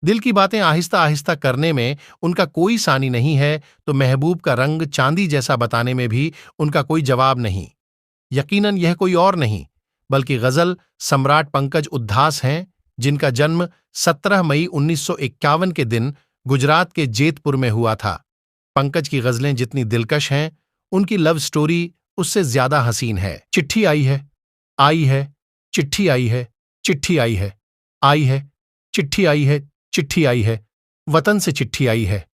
दिल की बातें आहिस्ता आहिस्ता करने में उनका कोई सानी नहीं है, तो महबूब का रंग चांदी जैसा बताने में भी उनका कोई जवाब नहीं। यकीनन यह कोई और नहीं बल्कि गजल सम्राट पंकज उद्धास हैं, जिनका जन्म 17 मई 1951 के दिन गुजरात के जेतपुर में हुआ था। पंकज की गजलें जितनी दिलकश हैं, उनकी लव स्टोरी उससे ज्यादा हसीन है। चिट्ठी आई है, आई है, चिट्ठी आई है, चिट्ठी आई है, आई है, चिट्ठी आई है, चिट्ठी आई है, वतन से चिट्ठी आई है।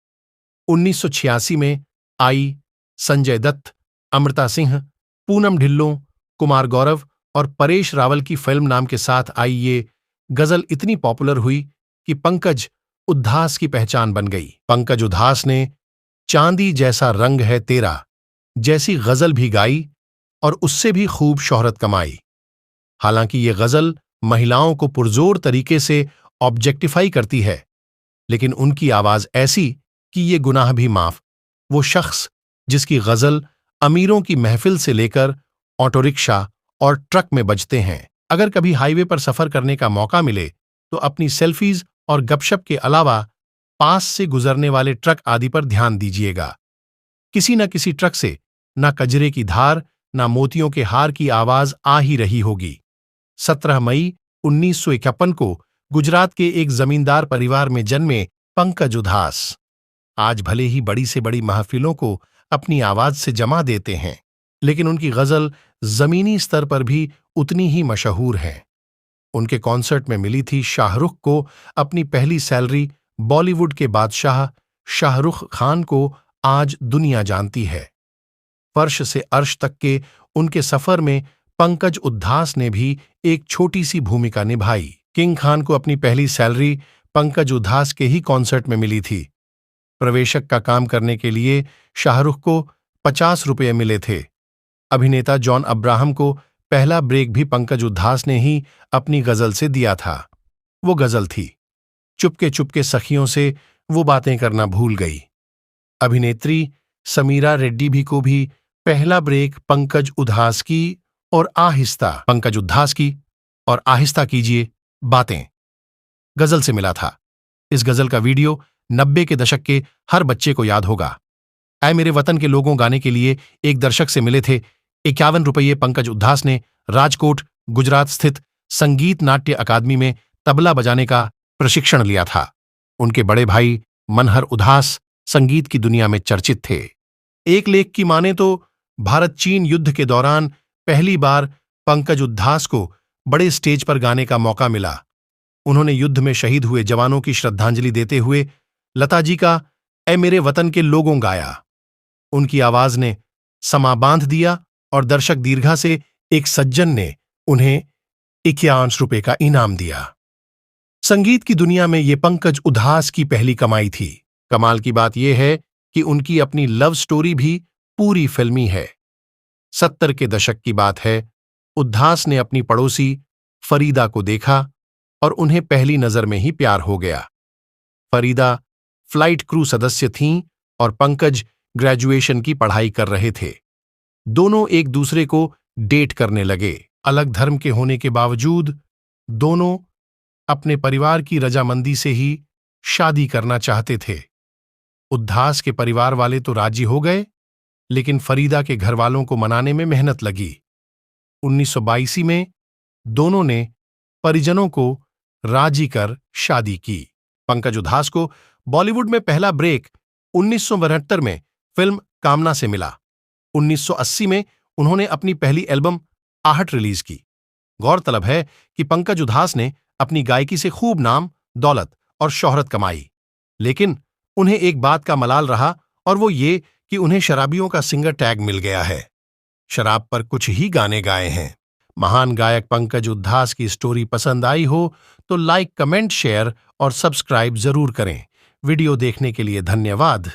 1986 में आई संजय दत्त, अमृता सिंह, पूनम ढिल्लों, कुमार गौरव और परेश रावल की फिल्म नाम के साथ आई ये गजल इतनी पॉपुलर हुई कि पंकज उद्धास की पहचान बन गई। पंकज उद्धास ने चांदी जैसा रंग है तेरा जैसी गजल भी गाई और उससे भी खूब शोहरत कमाई। हालांकि ये गजल महिलाओं को पुरजोर तरीके से ऑब्जेक्टिफाई करती है, लेकिन उनकी आवाज ऐसी कि ये गुनाह भी माफ। वो शख्स जिसकी गजल अमीरों की महफिल से लेकर ऑटो रिक्शा और ट्रक में बजते हैं। अगर कभी हाईवे पर सफर करने का मौका मिले तो अपनी सेल्फीज और गपशप के अलावा पास से गुजरने वाले ट्रक आदि पर ध्यान दीजिएगा। किसी न किसी ट्रक से ना कजरे की धार ना मोतियों के हार की आवाज आ ही रही होगी। 17 मई 1951 को गुजरात के एक जमींदार परिवार में जन्मे पंकज उद्धास आज भले ही बड़ी से बड़ी महफिलों को अपनी आवाज से जमा देते हैं, लेकिन उनकी गजल जमीनी स्तर पर भी उतनी ही मशहूर है। उनके कॉन्सर्ट में मिली थी शाहरुख को अपनी पहली सैलरी। बॉलीवुड के बादशाह शाहरुख खान को आज दुनिया जानती है। फर्श से अर्श तक के उनके सफर में पंकज उद्धास ने भी एक छोटी सी भूमिका निभाई। किंग खान को अपनी पहली सैलरी पंकज उद्धास के ही कॉन्सर्ट में मिली थी। प्रवेशक का काम करने के लिए शाहरुख को 50 रुपये मिले थे। अभिनेता जॉन अब्राहम को पहला ब्रेक भी पंकज उद्धास ने ही अपनी गजल से दिया था। वो गजल थी, चुपके चुपके सखियों से वो बातें करना भूल गई। अभिनेत्री समीरा रेड्डी भी को भी पहला ब्रेक पंकज उद्धास की और आहिस्ता पंकज उद्धास की और आहिस्ता कीजिए बातें गजल से मिला था। इस गजल का वीडियो 90 के दशक के हर बच्चे को याद होगा। ऐ मेरे वतन के लोगों गाने के लिए एक दर्शक से मिले थे 51 रुपये। पंकज उद्धास ने राजकोट गुजरात स्थित संगीत नाट्य अकादमी में तबला बजाने का प्रशिक्षण लिया था। उनके बड़े भाई मनहर उद्धास संगीत की दुनिया में चर्चित थे। एक लेख की माने तो भारत चीन युद्ध के दौरान पहली बार पंकज उद्धास को बड़े स्टेज पर गाने का मौका मिला। उन्होंने युद्ध में शहीद हुए जवानों की श्रद्धांजलि देते हुए लता जी का ऐ मेरे वतन के लोगों गाया। उनकी आवाज ने समा बांध दिया और दर्शक दीर्घा से एक सज्जन ने उन्हें 51 रुपये का इनाम दिया। संगीत की दुनिया में ये पंकज उद्धास की पहली कमाई थी। कमाल की बात यह है कि उनकी अपनी लव स्टोरी भी पूरी फिल्मी है। 70 के दशक की बात है। उद्धास ने अपनी पड़ोसी फरीदा को देखा और उन्हें पहली नजर में ही प्यार हो गया। फरीदा फ्लाइट क्रू सदस्य थीं और पंकज ग्रेजुएशन की पढ़ाई कर रहे थे। दोनों एक दूसरे को डेट करने लगे। अलग धर्म के होने के बावजूद दोनों अपने परिवार की रजामंदी से ही शादी करना चाहते थे। उद्धास के परिवार वाले तो राजी हो गए, लेकिन फरीदा के घर वालों को मनाने में मेहनत लगी। 1982 में दोनों ने परिजनों को राजी कर शादी की। पंकज उद्धास को बॉलीवुड में पहला ब्रेक 1972 में फिल्म कामना से मिला। 1980 में उन्होंने अपनी पहली एल्बम आहट रिलीज की। गौरतलब है कि पंकज उद्धास ने अपनी गायकी से खूब नाम, दौलत और शोहरत कमाई, लेकिन उन्हें एक बात का मलाल रहा और वो ये कि उन्हें शराबियों का सिंगर टैग मिल गया है। शराब पर कुछ ही गाने गाए हैं। महान गायक पंकज उद्धास की स्टोरी पसंद आई हो तो लाइक, कमेंट, शेयर और सब्सक्राइब जरूर करें। वीडियो देखने के लिए धन्यवाद।